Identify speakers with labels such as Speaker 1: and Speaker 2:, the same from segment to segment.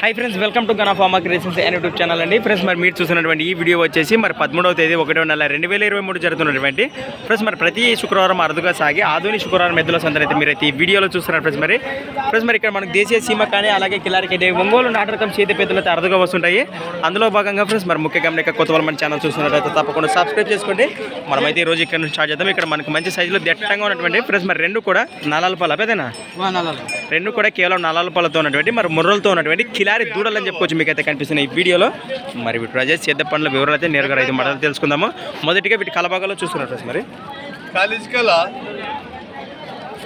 Speaker 1: Hi friends welcome to गना pharma creations YouTube channel अंडी friends మరి మీరు చూస్తున్నటువంటి ఈ వీడియో వచ్చేసి మరి 13వ తేదీ 1వ నెల 2023 జరుగుతున్నటువంటి ఫ్రెండ్స్ మరి ప్రతి శుక్రవారం అరుదుగా సాగి ఆధునిక శుక్రవారం ఎద్దుల సంతనైతే మీరైతే ఈ వీడియోలో చూస్తున్నారు ఫ్రెండ్స్ మరి ఇక్కడ మనకు దేశీయ సీమ కానీ అలాగే కిలారికేటే ఒంగోలు నాటకం చేతి పెద్దలతో అరుదుగా వస్తుంటాయి. అందులో భాగంగా ఫ్రెండ్స్ మరి ముఖ్య గమనిక కొత్త వాళ్ళు మన ఛానల్ చూస్తున్నట్లయితే తప్పకుండా సబ్స్క్రైబ్ చేసుకోండి. మనమైతే ఈ రోజు ఇక్కడ నుంచి స్టార్ట్ చేద్దాం. ఇక్కడ మనకు మంచి సైజులో దట్టంగా ఉన్నటువంటి ఫ్రెండ్స్ మరి రెండు కూడా నలాల పాల పెదనా రెండు కూడా కేవలం నలాల పాలతో ఉన్నటువంటి మరి ముర్రలతో ఉన్నటువంటి కిలారి దూడలు అని చెప్పుకోవచ్చు. మీకైతే కనిపిస్తున్నాయి ఈ వీడియోలో. మరి వీటి ప్రజెస్ చేద్ద పనుల వివరాలు అయితే నేరుగా రైతు మాటలు తెలుసుకుందాము. మొదటిగా వీటి కలబాగాలో చూస్తున్నారు మరి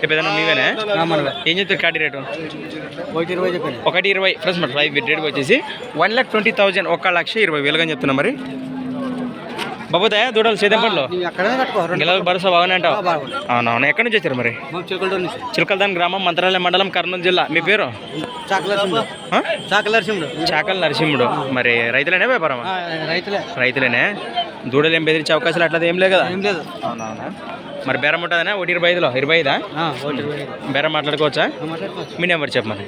Speaker 1: ఏదైనా మీవేనా ఏం చెప్తారు కాటి రేటు 120 ఫ్రెండ్స్ మరి ప్రైస్ రేట్ వచ్చేసి 1,20,000 1,20,000 అని చెప్తున్నా. మరి బాబోతాయా దూడలు సేద్యం పనులు గిలాలకు భరోసా బాగానే అంటావు? అవునవును. ఎక్కడి నుంచి వచ్చారు మరి? చిలకలదాన్ గ్రామం మంత్రాలయం మండలం కర్నూలు జిల్లా. మీ పేరు? చాకల నరసింహుడు. మరి రైతులేనే వ్యాపారమా? రైతులేనే. దూడలు ఏం బెదిరించే అవకాశాలు అట్లా ఏం లేదు కదా? అవునవునా. మరి బేరం ఉంటుందనా? 1,25,000 25 బేరం మాట్లాడుకోవచ్చా? మీ నెంబర్ చెప్పమని.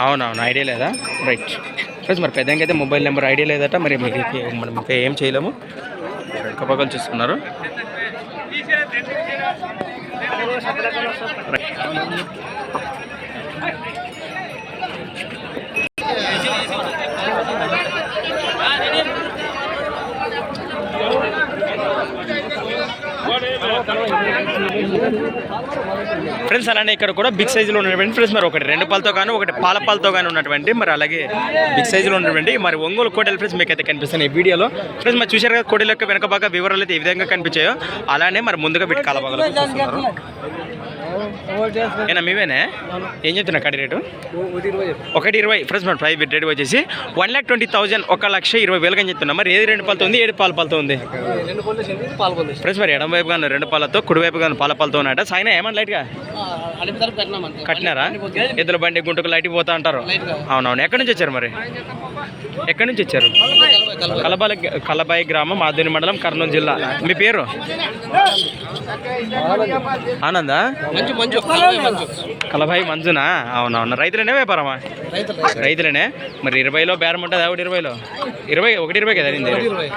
Speaker 1: అవునవును ఐడియా లేదా? రైట్ ఫ్రెండ్స్ మరి పెద్దగా అయితే మొబైల్ నెంబర్ ఐడియా లేదట. మరి మీకు మనం ఇంకా ఏం చేయలేము. పక్కలు చూస్తున్నారు. ఫ్రెండ్స్ అలానే ఇక్కడ కూడా బిగ్ సైజులో ఉన్నటువంటి ఫ్రెండ్స్ మరి ఒకటి 2 పాలతో కానీ ఒకటి పాల పాలతో కానీ ఉన్నటువంటి మరి అలాగే బిగ్ సైజులో ఉన్నటువంటి మరి ఒంగోలు కోడెల ఫ్రెండ్స్ మీకు అయితే కనిపిస్తున్నాయి ఈ వీడియోలో. ఫ్రెండ్స్ మరి చూశారు కదా కోడెల యొక్క వెనక బాగా వివరాలు అయితే ఏ విధంగా కనిపించాయో అలానే మరి ముందుగా వీటి కాలబాగాలు చూస్తున్నారు. ఏనా మీవేనా? ఏం చెప్తున్నా కాడి రేటు? 1,20 ఫ్రెండ్స్ మరి ప్రైస్ రేట్ వచ్చేసి 1,20,000 1,20,000 అని చెప్తున్నా. మరి ఏది 2 పాలతో ఉంది 7 పాలతో ఉంది? ఫ్రెండ్స్ మరి ఎడం వైపు కానీ 2 పాలతో కుడి వైపు కానీ పాలతో ఉన్నాయట. సాయినా ఏమన్నా లైట్గా కట్టినారా? ఎద్దుల బండి గుంటుకు లైట్ పోతా అంటారు. అవునవును. ఎక్కడి నుంచి వచ్చారు మరి? ఎక్కడి నుంచి వచ్చారు? కలబాయి గ్రామం ఆధునిక మండలం కర్నూలు జిల్లా. మీ పేరు? ఆనందా? కలబాయి మంజునా? అవునవును. రైతులేనే వ్యాపారమా? రైతులేనే. మరి 20లో బేరం ఉంటుందా? 1,20లో 1,20 కదా అయింది.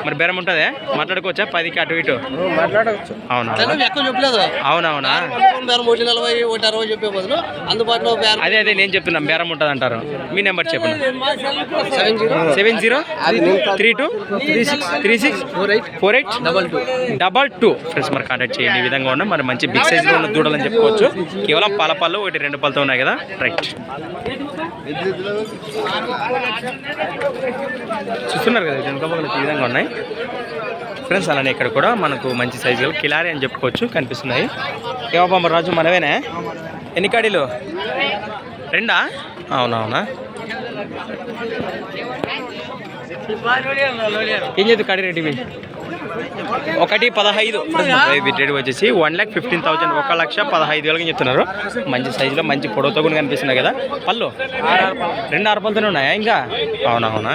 Speaker 1: మరి బేరం ఉంటుందా? మాట్లాడుకోవచ్చా? 10కి అటు ఇటు? అవునవునా. అదే అదే నేను చెప్తున్నాను బేరం ఉంటుంది అంటారు. మీ నెంబర్ చెప్పండి. 703236364822 ఫ్రెండ్స్ మరి కాంటాక్ట్ చేయండి. ఈ విధంగా ఉన్న మరి మంచి బిగ్ సైజ్లో ఉన్న దూడలని చెప్పుకోవచ్చు. కేవలం పాలపాలు 1-2 పాలతో ఉన్నాయి కదా. రైట్ చూస్తున్నారు కదా ఈ విధంగా ఉన్నాయి ఫ్రెండ్స్. అలానే ఇక్కడ కూడా మనకు మంచి సైజులు కిలారి అని చెప్పుకోవచ్చు కనిపిస్తున్నాయి. ఏమో రాజు మనవేనా? ఎన్ని కాడీలు? 2? అవునవునా. ఏం చేద్దు కాడి రేటు ఇవి? 1,15 రేట్ వచ్చేసి 1,15,000 1,15,000 చెప్తున్నారు. మంచి సైజులో మంచి పొడవుతో కూడా కనిపిస్తున్నాయి కదా. పళ్ళు 2 6 పళ్ళతోనే ఉన్నాయా ఇంకా? అవునవునా.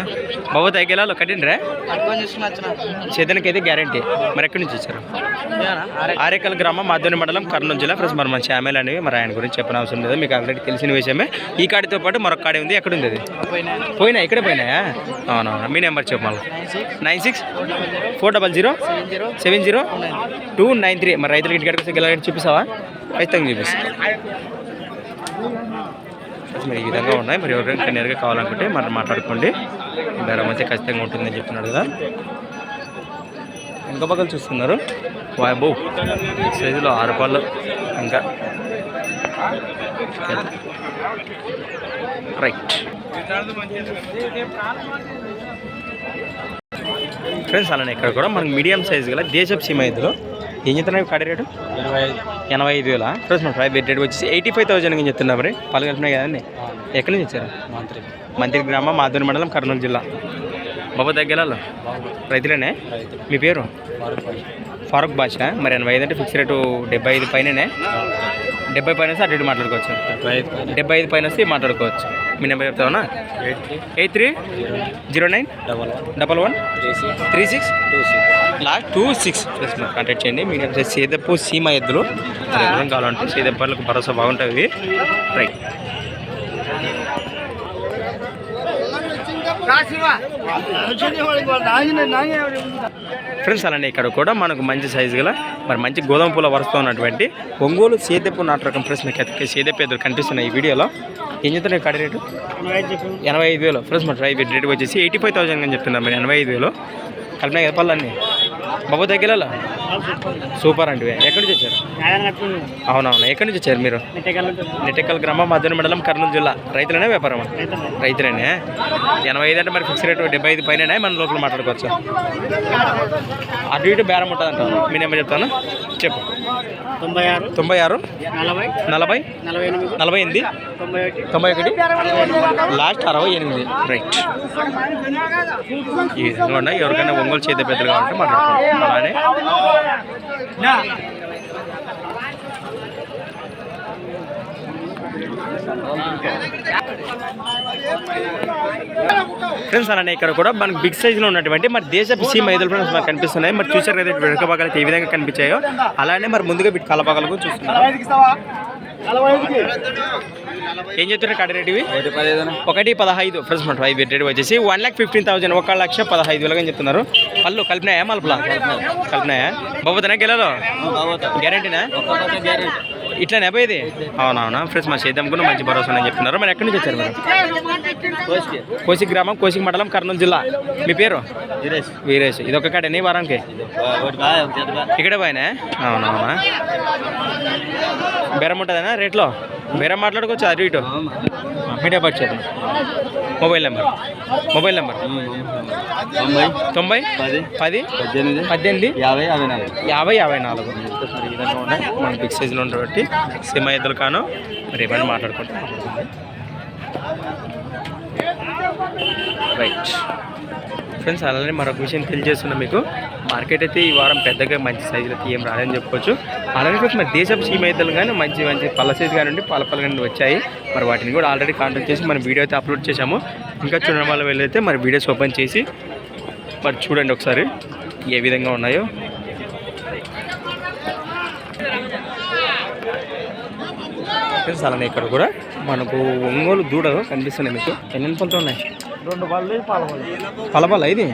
Speaker 1: బాబు తగ్గేలాలో కట్టిండ్రే చేతనకి అయితే గ్యారంటీ. మరి ఎక్కడి నుంచి వచ్చారు? ఆరేకల్ గ్రామం ఆధునిక మండలం కర్నూలు జిల్లా. ఫ్రెండ్స్ మరి మంచి ఆమెలు అనేవి మరి ఆయన గురించి చెప్పిన అవసరం లేదు, మీకు ఆల్రెడీ తెలిసిన విషయమే. ఈ కాడితో పాటు మరొక కాడి ఉంది. ఎక్కడ ఉంది అది? పోయినా ఇక్కడే పోయినాయా? అవునవునా. మీ నెంబర్ చెప్పాలి. 9640700293. మరి రైతులకి ఇంటికాడికి వస్తే గెలగట్టి చూపిస్తావా? ఖచ్చితంగా చూపిస్తా. మరి ఈ విధంగా ఉన్నాయి. మరి ఎవరైనా నేరుగా కావాలనుకుంటే మరి మాట్లాడుకోండి. బేరం అయితే ఖచ్చితంగా ఉంటుందని చెప్తున్నాడు కదా. ఇంకా పక్కలు చూస్తున్నారు. వాయబో సైజులో 6 పాలు ఇంకా. రైట్ ఫ్రెండ్స్ అలానే ఇక్కడ కూడా మనకు మీడియం సైజు గల దేశపు సీమ ఎద్దులు ఏం చెప్తున్నాయి కాడి రేటు? 85,000 ఫ్రెండ్స్ మన ప్రైస్ రేట్ వచ్చేసి 85,000 అని చెప్తున్నా. మరి పాలు కలిపినాయి కదండి. ఎక్కడి నుంచి వచ్చారు? మంత్రి గ్రామం ఆధునిక మండలం కర్నూలు జిల్లా. బాబు దగ్గరలో రైతులేనే. మీ పేరు? ఫారూక్ బాషా. మరి 85 అంటే ఫిక్స్ రేటు 75 పైననే. 70 పైన వస్తే అటు ఇటు మాట్లాడుకోవచ్చు. 75 పైన వస్తే మాట్లాడుకోవచ్చు. మీ నెంబర్ చెప్తావా? 83-11-11-36-26 ప్లస్ మాకు కాంటాక్ట్ చేయండి. మీడియం సైజ్ సేదపు సీమ ఎద్దులు కావాలంటే సేదప్పలకు భరోసా బాగుంటుంది. రైట్ ఫ్రెండ్స్ అలానే ఇక్కడ కూడా మనకు మంచి సైజు గల మరి మంచి గోధుమ పూల వరుసతో ఉన్నటువంటి ఒంగోలు సేదెప్పు నాటు రకం ఫ్రెండ్స్ మీకు సేదెప్పు ఎదురు కనిపిస్తున్నాయి ఈ వీడియోలో. ఏం చెప్తున్నాయి కడి రేటు? 85,000 ఫ్రెండ్స్. మరి ప్రైవేట్ రేట్ వచ్చేసి 85,000 అని చెప్తున్నారు. మరి 85,000 కలిపినాయి కదా పళ్ళన్నీ. బాబు దగ్గరలో సూపర్ అంటే ఎక్కడి నుంచి వచ్చారు? అవునవును, ఎక్కడి నుంచి వచ్చారు మీరు? నెట్టెక్కల్ గ్రామం, మద్దెన మండలం, కర్నూలు జిల్లా. రైతులనే వ్యాపారమా? రైతులేనే. 85 అంటే మరి ఫిక్స్ రేట్ 75 పైన మన లోపల మాట్లాడుకోవచ్చు. అటు ఇటు బేరం ఉంటుంది అంటారు. మీ నెంబర్ చెప్తాను, చెప్పు. 96 40 48 91 లాస్ట్ 68. రైట్. ఈ విధంగా ఉన్నాయి. ఎవరికైనా ఒంగోలు చేత పెద్దలు కావాలంటే మాట్లాడుకోండి. అలానే ఫ్రెండ్స్ అలానే ఇక్కడ కూడా మనకు బిగ్ సైజులో ఉన్నటువంటి మరి దేశపు సీమ ఎదురు ఫ్రెండ్స్ మనకు కనిపిస్తున్నాయి. మరి చూసారు కదా వెనుక భాగాలు ఏ విధంగా కనిపించాయో అలానే మరి ముందుగా వీటి కలపాకలు కూడా చూస్తున్నారు. ఏం చెప్తున్నారు కడ రేట్ ఇవి? 1,15 ఫ్రెండ్స్. మన ప్రైవేట్ రేట్ వచ్చేసి 1,15,000 1,15,000 అని చెప్తున్నారు. పళ్ళు కలిపినాయా మలుపులా? కలిపినాయా? బాబోతనా గెలలో గ్యారంటీనా? ఇట్లానే అబ్బాయిది? అవునవునా ఫ్రెండ్స్. మా చేద్దాం కూడా మంచి భరోసా అని చెప్తున్నారు. మరి ఎక్కడి నుంచి వచ్చారు మీరు? కోసిక్ గ్రామం, కోసిక్ మండలం, కర్నూలు జిల్లా. మీ పేరు? వీరేష్. ఇది ఒక కాడేనా వారానికి? ఇక్కడే పోయినా? అవునవునా. బేరం ఉంటుందనా రేట్లో? బేరం మాట్లాడుకోవచ్చు అటు ఇటు. మీడియా పాటు చెప్పండి. Mobile number 90 10 18 50 54. ఈ విధంగా ఉన్నాయి మన బిగ్ సైజులో ఉండబట్టి సిమ ఎద్దులు కాను. మరి ఏమైనా మాట్లాడుకుంటాం. Right friends. అలానే మరొక విషయం తెలియజేస్తున్నాం మీకు. మార్కెట్ అయితే ఈ వారం పెద్దగా మంచి సైజులో ఏం రాదని చెప్పుకోవచ్చు. అలానే ఫ్రెండ్స్ మరి దేశపు సీమ ఎద్దులు కానీ మంచి పళ్ళ సైజు కానివ్వండి, పాలపల్లి కానీ వచ్చాయి. మరి వాటిని కూడా ఆల్రెడీ కాంటాక్ట్ చేసి మనం వీడియో అయితే అప్లోడ్ చేసాము. ఇంకా చూడడం వల్ల వెళ్ళైతే మరి వీడియోస్ ఓపెన్ చేసి మరి చూడండి ఒకసారి ఏ విధంగా ఉన్నాయో. ఫ్రెండ్స్ అలానే ఇక్కడ కూడా మనకు ఒంగోలు దూడలు కనిపిస్తున్నాయి మీకు. ఎన్ని పళ్ళతో ఉన్నాయి? 2 పళ్ళు పలపల్ల ఇది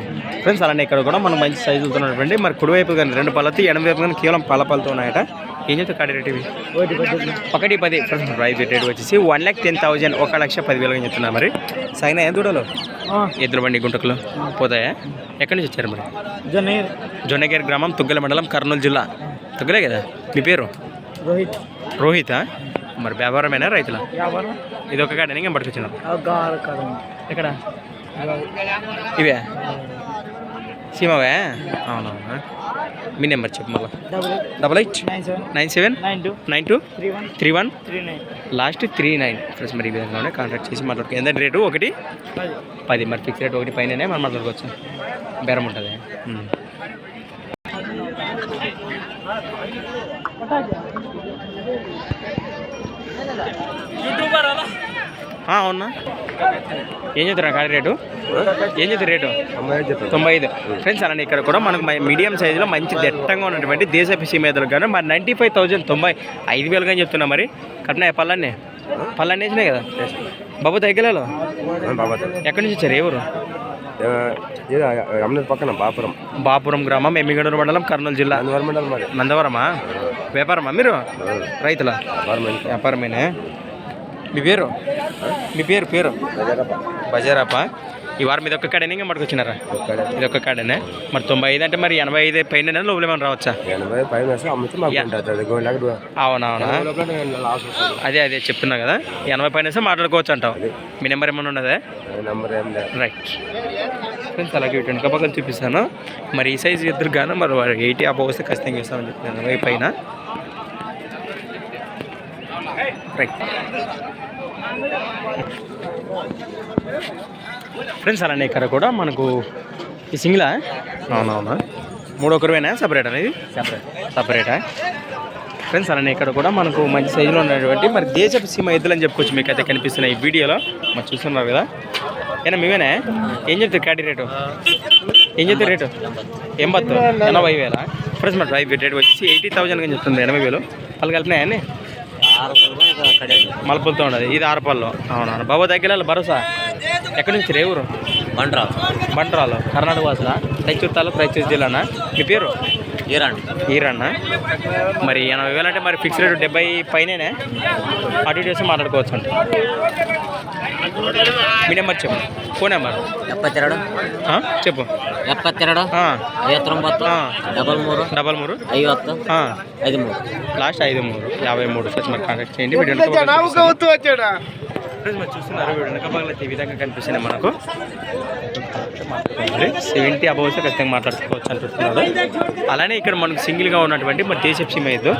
Speaker 1: ఫ్రెండ్స్. అలానే ఇక్కడ కూడా మనం మంచి సైజులతో ఉన్నటువంటి మరి కుడివైపు కానీ 2 పళ్ళతో, ఎడమ వైపు కానీ కేవలం పలపలతో ఉన్నాయట. ఏం చెప్తే కాడి రేట్ ఇవి? 1,10 ఫ్రెండ్స్. ప్రైవేట్ రేట్ వచ్చేసి 1,10,000 1,10,000 అని చెప్తున్నారు. మరి సైనా ఏ దూడలు? ఎద్దుల బండి గుంటకులు పోతాయా? ఎక్కడి నుంచి వచ్చారు మరి? జొన్నగిరి గ్రామం, తుగ్గల మండలం, కర్నూలు జిల్లా. తుగ్గలే కదా? మీ పేరు? రోహితా. మరి వ్యాపారమేనా రైతుల? ఇది ఒక కాడ ఇంకా పట్టుకొచ్చిన ఎక్కడ ఇవే సీమవే? అవునవునా. మీ నెంబర్ చెప్పు మళ్ళీ. 88979231 లాస్ట్ 39 ఫ్రెండ్స్. మరి ఈ విధంగానే కాంటాక్ట్ చేసి మాట్లాడుకో. ఎంత రేటు? 1,10. మరి ఫిక్స్ రేట్ 1 పైననే మనం మాట్లాడుకోవచ్చు. బేరం ఉంటుంది. అవునా. ఏం చెప్తారా కాడి రేటు? ఏం చెప్తారు రేటు? 95 ఫ్రెండ్స్. అలానే ఇక్కడ కూడా మనకు మీడియం సైజులో మంచి దట్టంగా ఉన్నటువంటి దేశపు సీమ ఎద్దులు కానీ మరి 95,000 95,000 అని చెప్తున్నా. మరి కట్టినా పళ్ళన్నీ వేసినాయి కదా బాబు దగ్గరలో? ఎక్కడి నుంచి వచ్చారు? ఏ ఊరు?
Speaker 2: పక్కన
Speaker 1: బాపురం గ్రామం, ఎమ్మిగనూరు మండలం, కర్నూలు జిల్లా. నందవరమా? వ్యాపారమా మీరు? రైతుల వ్యాపారమేనా? మీ పేరు? బజారాపా. ఈ వారం మీద ఒక్క కాడేనా ఇంకా పట్టుకొచ్చినారా? ఇది ఒక్క కాడేనా? మరి 95 అంటే మరి 85 పైన లోపల ఏమైనా రావచ్చా? అవునవునా. అదే చెప్తున్నా కదా, 80 పైన మాట్లాడుకోవచ్చు అంటావు. మీ నెంబర్ ఏమైనా ఉన్నదా? Right friends. అలాగే వెనక పక్కన చూపిస్తాను. మరి ఈ సైజు ఎదురు గాను మరి 80 అబవ్ వస్తే ఖచ్చితంగా ఇస్తామని చెప్తున్నాను. 80 పైన. Right friends. అలానే ఇక్కడ కూడా మనకు ఈ సింగిలా? అవునవునా. 3 ఒకరివేనా? సపరేట్ అనేది? సపరేటా ఫ్రెండ్స్. అలానే ఇక్కడ కూడా మనకు మంచి సైజులో ఉన్నటువంటి మరి దేశపు సీమ ఎద్దులు అని చెప్పుకోవచ్చు. మీకు అయితే కనిపిస్తున్నాయి ఈ వీడియోలో మరి చూస్తున్నారు కదా. ఏనా మీవేనా? ఏం చెప్తారు కాటి రేటు? ఏం చెప్తారు రేటు? 80,000 ఫ్రెండ్స్. మరి ప్రైవేట్ రేట్ వచ్చేసి 80,000 అని చెప్తుంది. 80,000 వాళ్ళు కలిపినాయని మలుపులతో ఉండదు. ఇది ఆరపల్లు. అవునవును బాబు దగ్గర భరోసా. ఎక్కడి నుంచి రే ఊరు? బంట్రాలు కర్ణాటక వాసుల రైచూర్ తాలూకు రైచూర్ జిల్లానా? మీ పేరు? ఈరన్న. మరి 80,000 అంటే మరి ఫిక్స్ రేటు 70 పైనే అటు ఇటు వేసి మాట్లాడుకోవచ్చు అండి. మీ నెంబర్ చెప్పు. ఫోన్ నెంబర్
Speaker 2: 72
Speaker 1: చెప్పు.
Speaker 2: 72 53
Speaker 1: 33
Speaker 2: 50 53
Speaker 1: లాస్ట్ 53 ఫ్రెండ్స్ మరి కాంటాక్ట్ చేయండి. వీడియో చూస్తున్నారు. వీడియో వెనక భాగంలో ఈ విధంగా కనిపిస్తుంది మనకు. 70 అబౌవ్స్ ఖచ్చితంగా మాట్లాడుకోవచ్చు అంటున్నాడు. అలానే ఇక్కడ మనకు సింగిల్గా ఉన్నటువంటి మరి దేశపు సీమ ఇది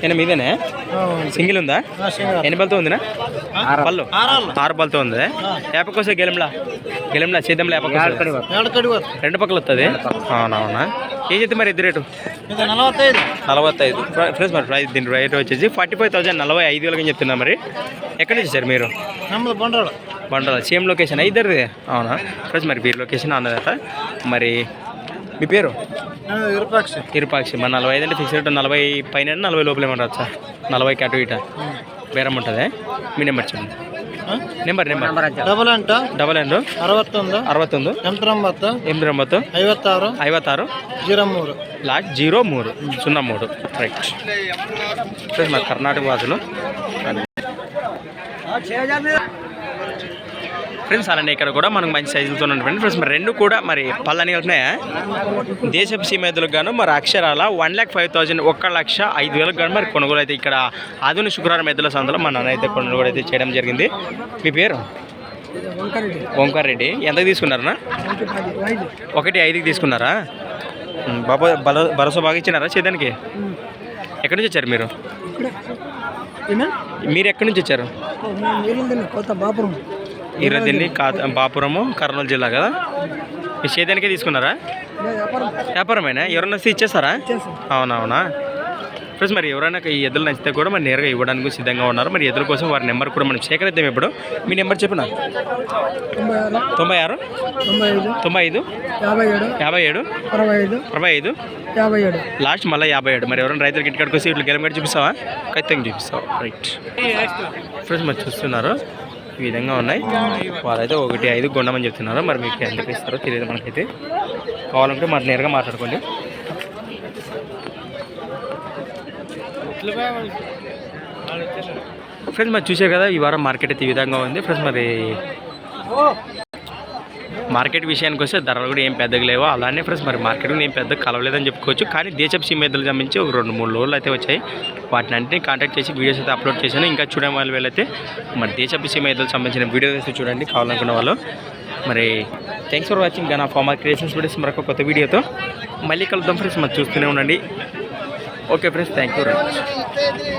Speaker 1: నేను మీదేనే సింగిల్ ఉందా? ఎన్ని పళ్ళతో ఉందినా? పళ్ళు 6 పళ్ళతో ఉంది. ఏపకొస్తే గెలంలా చేద్దాంలే. ఏపకొస్తే 2 పక్కలు వస్తుంది. అవునవునా? ఏం చెప్తే మరి ఇద్దరు రేటు? 45 ఫ్రెండ్స్. మరి ప్రైస్ దీని రేట్ వచ్చేసి 45,000 45,000 చెప్తున్నా. మరి ఎక్కడి నుంచి సార్ మీరు? బండ్రాల. సేమ్ లొకేషన్ ఇద్దరిది? అవునా ఫ్రెండ్స్. మరి వీరి లొకేషన్ అన్నదట. మరి మీ పేరు? ఇరుపాక్షి. మరి 45 అంటే ఫిక్స్ రేట్ 40 పైన 40 లోపల ఏమంటారు సార్? 40కి అటు ఇట బేరం ఉంటుంది. మీ నెంబర్ చెప్పండి. Number
Speaker 2: 62
Speaker 1: 61 89 56 last 03 right friends. మరి కర్ణాటక వాసులు ఫ్రెండ్స్. అలానే ఇక్కడ కూడా మనకు మంచి సైజులతో ఉన్నటువంటి ఫ్రెండ్స్. మరి 2 కూడా మరి పళ్ళని వెళ్తున్నాయా? దేశపు సీమ ఎద్దులకు గాను మరి అక్షరాల 1,05,000 1,05,000 గాను మరి కొనుగోలు అయితే ఇక్కడ ఆధునిక శుక్రవారం ఎద్దుల సందులో మన నాన్న అయితే కొనుగోలు అయితే చేయడం జరిగింది. మీ పేరు? ఓంకార్ రెడ్డి. ఎంతకు తీసుకున్నారన్నా? 1,05,000కి తీసుకున్నారా? బాబా భరోసా బాగా ఇచ్చినారా చేదానికి? ఎక్కడి నుంచి వచ్చారు మీరు? ఎక్కడి నుంచి వచ్చారు? ఈరదిన్ని బాపురము కర్నూలు జిల్లా కదా. మీ సేదానికే తీసుకున్నారా? వ్యాపారమేనా? ఎవరన్నా వస్తే ఇచ్చేస్తారా? అవునవునా ఫ్రెండ్స్. మరి ఎవరైనా ఈ ఎద్దులు నచ్చితే కూడా మరి నేరుగా ఇవ్వడానికి సిద్ధంగా ఉన్నారు. మరి ఎద్దుల కోసం వారి నెంబర్ కూడా మనం సేకరిద్దాం. ఇప్పుడు మీ నెంబర్ చెప్పిన 96 95 57 65 లాస్ట్ మళ్ళీ 57. మరి ఎవరైనా రైతులకి ఇంటికాడికి వచ్చి ఇట్లా గెలం చూపిస్తావా? ఖచ్చితంగా చూపిస్తావా? Right friends. మరి చూస్తున్నారు ఈ విధంగా ఉన్నాయి. వాళ్ళైతే 1,05 కొండమని చెప్తున్నారు. మరి మీకు ఎందుకు ఇస్తారో తెలియదు మనకైతే. కావాలంటే మరి నేరుగా మాట్లాడుకోండి. ఫ్రెండ్స్ మరి చూసారు కదా ఈ వారం మార్కెట్ అయితే ఈ విధంగా ఉంది ఫ్రెండ్స్. మరి మార్కెట్ విషయానికి వస్తే ధరలు కూడా ఏం పెద్దగా లేవు. అలానే ఫ్రెండ్స్ మరి మార్కెట్ ఏం పెద్దగా కలవలేదని చెప్పుకోవచ్చు. కానీ దేశపు సీమ ఎద్దులకు సంబంధించి ఒక 2-3 రోజులు అయితే వచ్చాయి. వాటిని అన్నింటినీ కాంటాక్ట్ చేసి వీడియోస్ అయితే అప్లోడ్ చేశాను. ఇంకా చూడడం వాళ్ళు వెళ్ళైతే మరి దేశపు సీమ ఎద్దులకు సంబంధించిన వీడియోస్ అయితే చూడండి కావాలనుకున్న వాళ్ళు. మరి థ్యాంక్స్ ఫర్ వాచింగ్ గనా ఫార్మర్ క్రియేషన్స్ వీడియోస్ మరొక కొత్త వీడియోతో మళ్ళీ కలుద్దాం ఫ్రెండ్స్. మరి చూస్తూనే ఉండండి. Okay friends, thank you very much.